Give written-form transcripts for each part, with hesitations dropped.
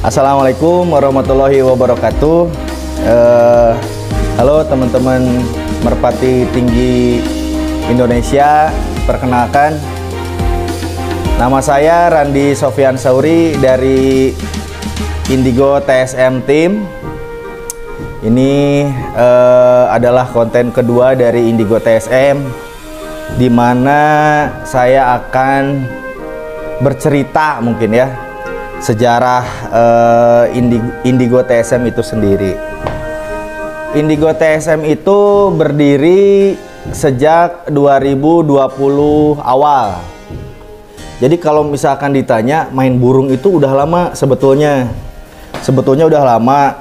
Assalamualaikum warahmatullahi wabarakatuh. Halo teman-teman Merpati Tinggi Indonesia. Perkenalkan, nama saya Randi Sofyan Sauri dari Indigo TSM Team. Ini adalah konten kedua dari Indigo TSM, di mana saya akan bercerita mungkin ya sejarah Indigo TSM itu sendiri. Indigo TSM itu berdiri sejak 2020 awal. Jadi kalau misalkan ditanya main burung itu udah lama sebetulnya. Sebetulnya udah lama,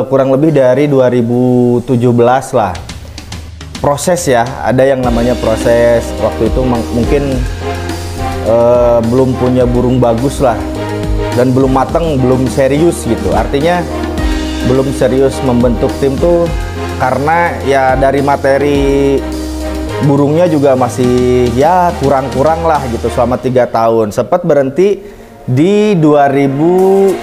kurang lebih dari 2017 lah. Proses ya, ada yang namanya proses. Waktu itu mungkin belum punya burung bagus lah, dan belum mateng, belum serius gitu. Artinya belum serius membentuk tim tuh karena ya dari materi burungnya juga masih ya kurang-kurang lah gitu selama 3 tahun. Sempat berhenti di 2018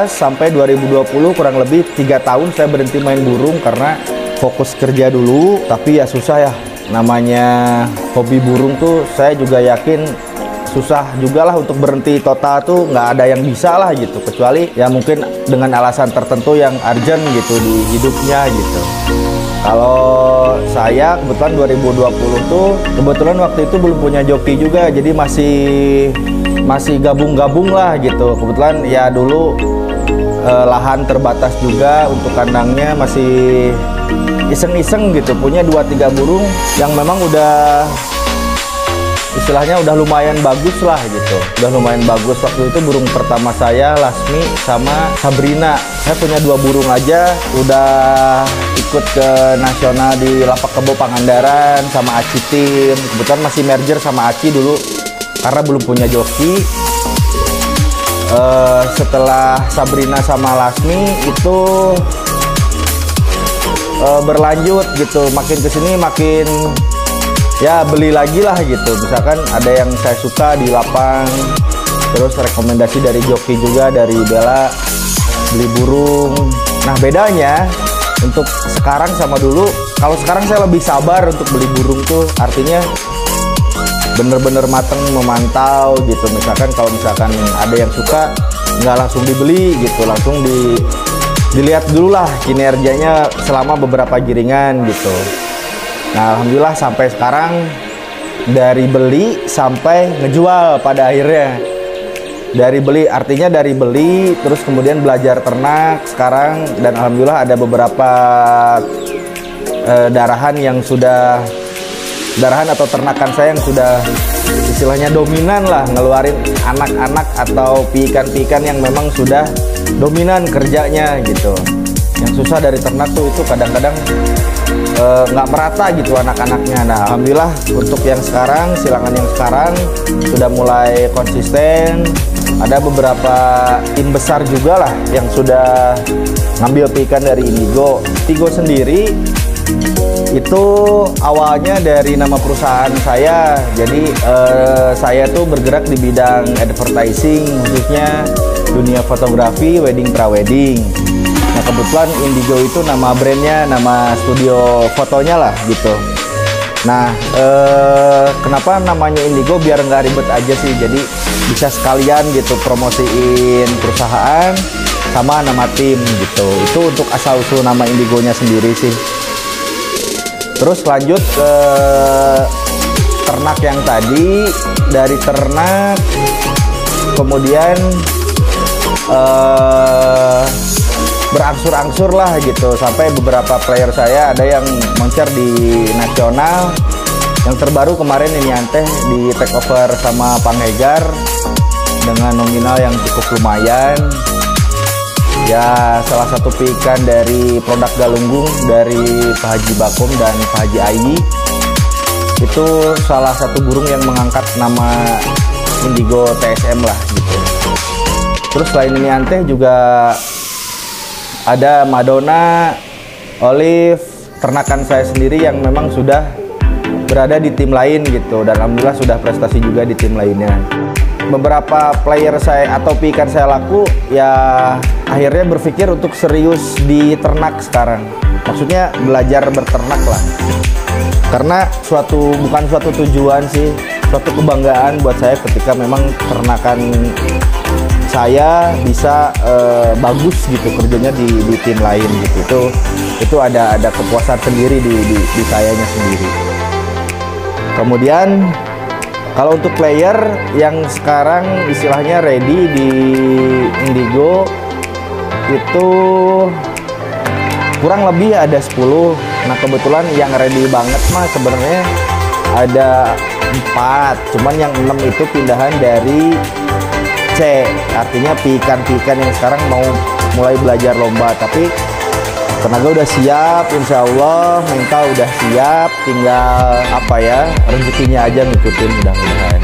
sampai 2020, kurang lebih 3 tahun saya berhenti main burung karena fokus kerja dulu. Tapi ya susah ya, namanya hobi burung tuh saya juga yakin susah juga lah untuk berhenti total tuh, nggak ada yang bisa lah gitu, kecuali ya mungkin dengan alasan tertentu yang urgent gitu di hidupnya gitu. Kalau saya kebetulan 2020 tuh kebetulan waktu itu belum punya joki juga, jadi masih gabung-gabung lah gitu. Kebetulan ya dulu lahan terbatas juga untuk kandangnya, masih iseng-iseng gitu, punya 2-3 burung yang memang udah istilahnya udah lumayan bagus lah gitu. Udah lumayan bagus. Waktu itu burung pertama saya Lasmi sama Sabrina. Saya punya 2 burung aja udah ikut ke nasional di Lapak Kebo Pangandaran sama Aci Tim. Kebetulan masih merger sama Aci dulu karena belum punya joki. Setelah Sabrina sama Lasmi itu berlanjut gitu, makin kesini makin ya beli lagi lah gitu. Misalkan ada yang saya suka di lapang, terus rekomendasi dari joki juga, dari Bella, beli burung. Nah bedanya untuk sekarang sama dulu, kalau sekarang saya lebih sabar untuk beli burung tuh, artinya bener-bener mateng memantau gitu. Misalkan kalau misalkan ada yang suka, nggak langsung dibeli gitu, langsung dilihat dulu lah kinerjanya selama beberapa giringan gitu. Nah alhamdulillah sampai sekarang, dari beli sampai ngejual pada akhirnya. Dari beli artinya dari beli terus kemudian belajar ternak sekarang, dan alhamdulillah ada beberapa darahan atau ternakan saya yang sudah istilahnya dominan lah, ngeluarin anak-anak atau piikan-piikan yang memang sudah dominan kerjanya gitu. Yang susah dari ternak tuh itu kadang-kadang nggak merata gitu anak-anaknya. Nah alhamdulillah untuk yang sekarang, silangan yang sekarang sudah mulai konsisten. Ada beberapa tim besar juga lah yang sudah ngambil piikan dari Indigo. Indigo sendiri itu awalnya dari nama perusahaan saya. Jadi saya tuh bergerak di bidang advertising, khususnya dunia fotografi, wedding, prawedding. Nah kebetulan Indigo itu nama brandnya, nama studio fotonya lah gitu. Nah kenapa namanya Indigo, biar nggak ribet aja sih, jadi bisa sekalian gitu promosiin perusahaan sama nama tim gitu. Itu untuk asal usul nama Indigonya sendiri sih. Terus lanjut ke ternak yang tadi, dari ternak kemudian berangsur-angsur lah gitu, sampai beberapa player saya ada yang moncer di nasional. Yang terbaru kemarin ini Anteh di take over sama Panghegar dengan nominal yang cukup lumayan. Ya salah satu piikan dari produk Galunggung dari Pak Haji Bakom dan Pak Haji Ayi. Itu salah satu burung yang mengangkat nama Indigo TSM lah gitu. Terus selain ini Anteh juga ada Madonna, Olive, ternakan saya sendiri yang memang sudah berada di tim lain gitu, dan alhamdulillah sudah prestasi juga di tim lainnya. beberapa player saya atau pikan saya laku, ya akhirnya berpikir untuk serius di ternak sekarang. Maksudnya belajar berternak lah. Karena bukan suatu tujuan sih, suatu kebanggaan buat saya ketika memang ternakan saya bisa bagus gitu kerjanya di tim lain gitu. Itu ada kepuasan sendiri di sayanya sendiri. Kemudian kalau untuk player yang sekarang istilahnya ready di Indigo itu kurang lebih ada 10. Nah kebetulan yang ready banget mah sebenarnya ada 4, cuman yang 6 itu pindahan dari C, artinya pikan-pikan yang sekarang mau mulai belajar lomba. Tapi tenaga udah siap, insya Allah mental udah siap, tinggal apa ya, rezekinya aja ngikutin mudah-mudahan.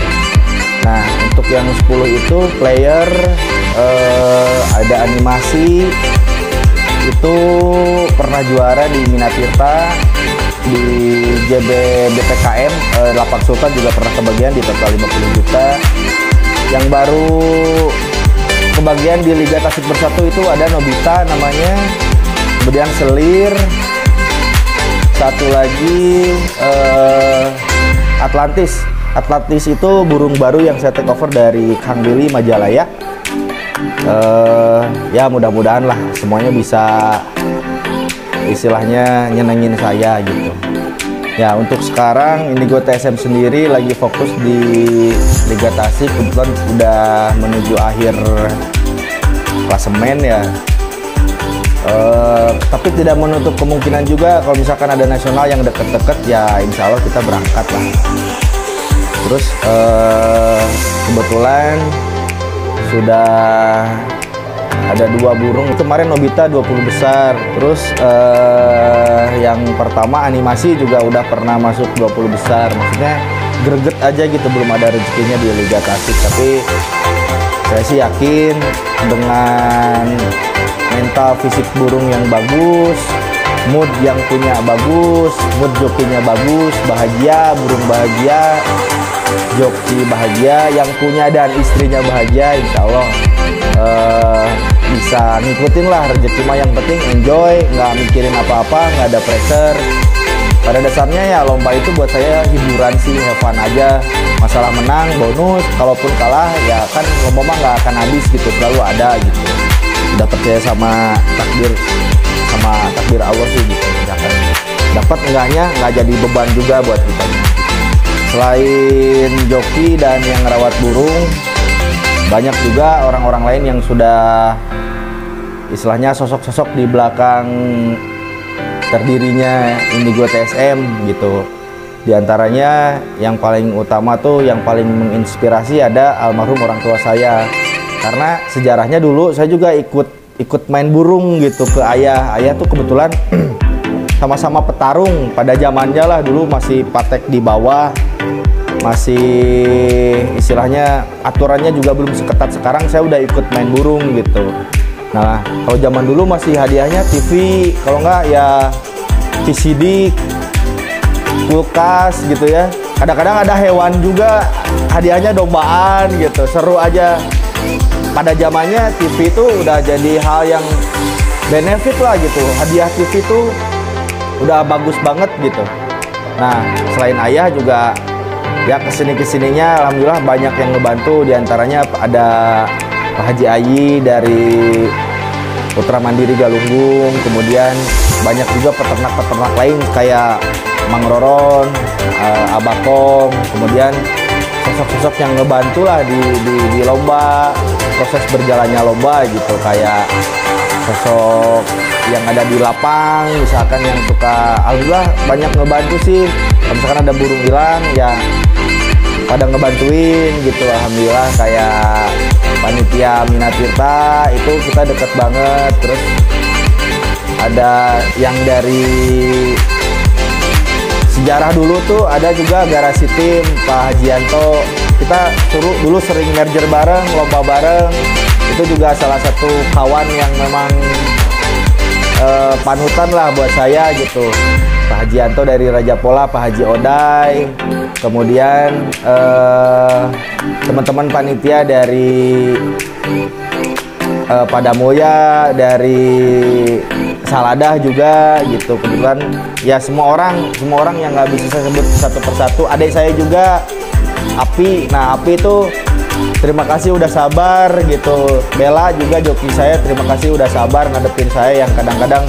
Nah untuk yang 10 itu player ada animasi itu pernah juara di Minatirta, di JB BPKM 8 Sultan juga pernah kebagian di total 50 juta. Yang baru kebagian di Liga Tasik Bersatu itu ada Nobita namanya, kemudian Selir, satu lagi Atlantis itu burung baru yang saya take over dari Kang Billy Majalaya. Ya mudah-mudahan lah semuanya bisa istilahnya nyenengin saya gitu. Ya untuk sekarang Indigo TSM sendiri lagi fokus di Liga Tasik, kebetulan udah menuju akhir klasemen ya. Tapi tidak menutup kemungkinan juga kalau misalkan ada nasional yang deket-deket ya insya Allah kita berangkat lah. Terus kebetulan sudah ada 2 burung. Kemarin Nobita 20 besar. Terus yang pertama animasi juga udah pernah masuk 20 besar. Maksudnya greget aja gitu, belum ada rezekinya di Liga Tasik. Tapi saya sih yakin dengan mental fisik burung yang bagus, mood yang punya bagus, mood jokinya bagus, bahagia, burung bahagia, joki bahagia, yang punya dan istrinya bahagia, insya Allah bisa ngikutin lah rezeki mah. Yang penting enjoy, nggak mikirin apa-apa, nggak ada pressure. Pada dasarnya ya lomba itu buat saya hiburan sih, have fun aja. Masalah menang, bonus, kalaupun kalah ya kan lomba mah nggak akan habis gitu, selalu ada gitu. Udah percaya sama takdir Allah sih gitu. Misalkan dapat enggaknya nggak jadi beban juga buat kita. Selain joki dan yang ngerawat burung, banyak juga orang-orang lain yang sudah istilahnya sosok-sosok di belakang terdirinya Indigo TSM gitu. Di antaranya yang paling utama tuh, yang paling menginspirasi ada almarhum orang tua saya. Karena sejarahnya dulu saya juga ikut main burung gitu ke ayah. Ayah tuh kebetulan sama-sama petarung pada zamannya lah, dulu masih patek di bawah, masih istilahnya aturannya juga belum seketat sekarang. Saya udah ikut main burung gitu. Nah kalau zaman dulu masih hadiahnya TV, kalau nggak ya VCD, kulkas gitu ya. Kadang-kadang ada hewan juga, hadiahnya dombaan gitu, seru aja. Pada zamannya TV itu udah jadi hal yang benefit lah gitu. Hadiah TV itu udah bagus banget gitu. Nah selain ayah juga ya kesini-kesininya alhamdulillah banyak yang ngebantu. Diantaranya ada Pak Haji Ayi dari Putra Mandiri Galunggung. Kemudian banyak juga peternak-peternak lain kayak Mang Roron, Abakong. Kemudian sosok-sosok yang ngebantu lah di lomba, proses berjalannya lomba gitu. Kayak sosok yang ada di lapang misalkan yang suka, alhamdulillah banyak ngebantu sih. Kalau misalkan ada burung hilang ya pada ngebantuin gitu, alhamdulillah. Kayak panitia Minatirta itu kita deket banget. Terus ada yang dari sejarah dulu tuh ada juga garasi tim Pak Hajianto. Kita dulu sering merger bareng, lomba bareng. Itu juga salah satu kawan yang memang panutan lah buat saya gitu. Pak Haji Yanto dari Raja Pola, Pak Haji Odai, kemudian teman-teman panitia dari Padamoya, dari Saladah juga gitu. Kebetulan ya semua orang yang nggak bisa saya sebut satu persatu. Adik saya juga Api. Nah, Api itu terima kasih udah sabar gitu. Bella juga joki saya, terima kasih udah sabar ngadepin saya yang kadang-kadang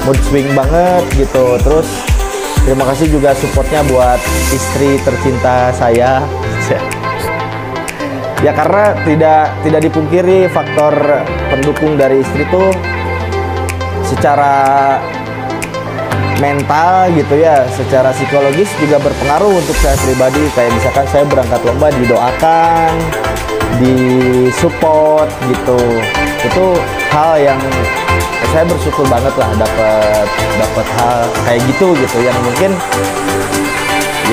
mood swing banget gitu. Terus terima kasih juga supportnya buat istri tercinta saya. Ya karena tidak dipungkiri faktor pendukung dari istri tuh secara mental gitu ya, secara psikologis juga berpengaruh untuk saya pribadi. Kayak misalkan saya berangkat lomba didoakan, disupport gitu. Itu hal yang saya bersyukur banget lah dapat hal kayak gitu yang mungkin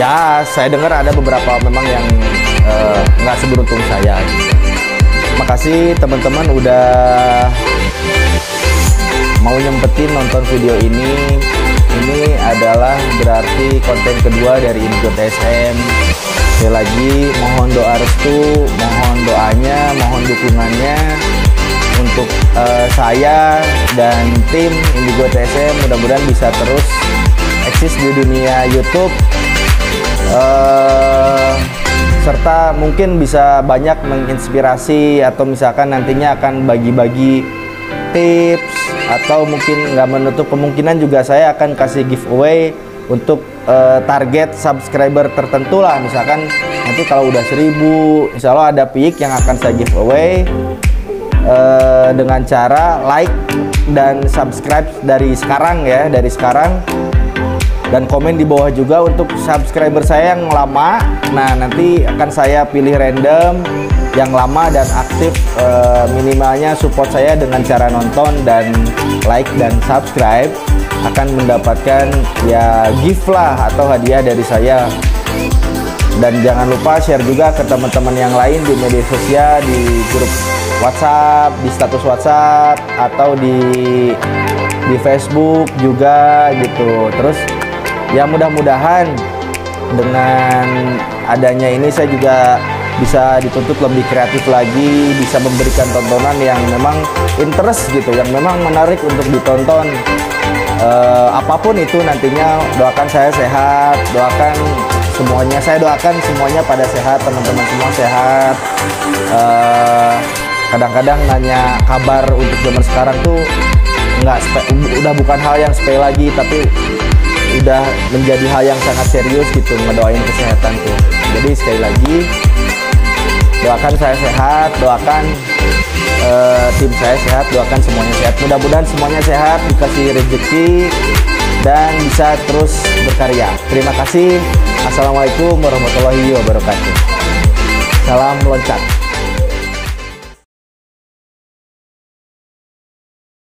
ya saya dengar ada beberapa memang yang nggak seberuntung saya gitu. Makasih teman-teman udah mau nyempetin nonton video ini. Ini adalah berarti konten kedua dari Indigo TSM. Sekali lagi mohon doa restu, mohon doanya, mohon dukungannya untuk saya dan tim Indigo TSM. Mudah-mudahan bisa terus eksis di dunia YouTube, serta mungkin bisa banyak menginspirasi atau misalkan nantinya akan bagi-bagi tips, atau mungkin nggak menutup kemungkinan juga saya akan kasih giveaway untuk target subscriber tertentu lah. Misalkan nanti kalau udah 1000 insya Allah ada pick yang akan saya giveaway dengan cara like dan subscribe dari sekarang ya, dari sekarang, dan komen di bawah juga untuk subscriber saya yang lama. Nah nanti akan saya pilih random yang lama dan aktif, minimalnya support saya dengan cara nonton dan like dan subscribe, akan mendapatkan ya gift lah atau hadiah dari saya. Dan jangan lupa share juga ke teman-teman yang lain di media sosial, di grup WhatsApp, di status WhatsApp, atau di Facebook juga gitu. Terus ya mudah-mudahan dengan adanya ini saya juga bisa dituntut lebih kreatif lagi, bisa memberikan tontonan yang memang interest gitu, yang memang menarik untuk ditonton. Apapun itu nantinya, doakan saya sehat, doakan semuanya, saya doakan semuanya pada sehat, teman-teman semua sehat. Kadang-kadang nanya kabar untuk zaman sekarang tuh udah bukan hal yang sepele lagi, tapi udah menjadi hal yang sangat serius gitu, ngedoain kesehatan tuh. Jadi sekali lagi doakan saya sehat, doakan tim saya sehat, doakan semuanya sehat. Mudah-mudahan semuanya sehat, dikasih rezeki dan bisa terus berkarya. Terima kasih. Assalamualaikum warahmatullahi wabarakatuh. Salam loncat.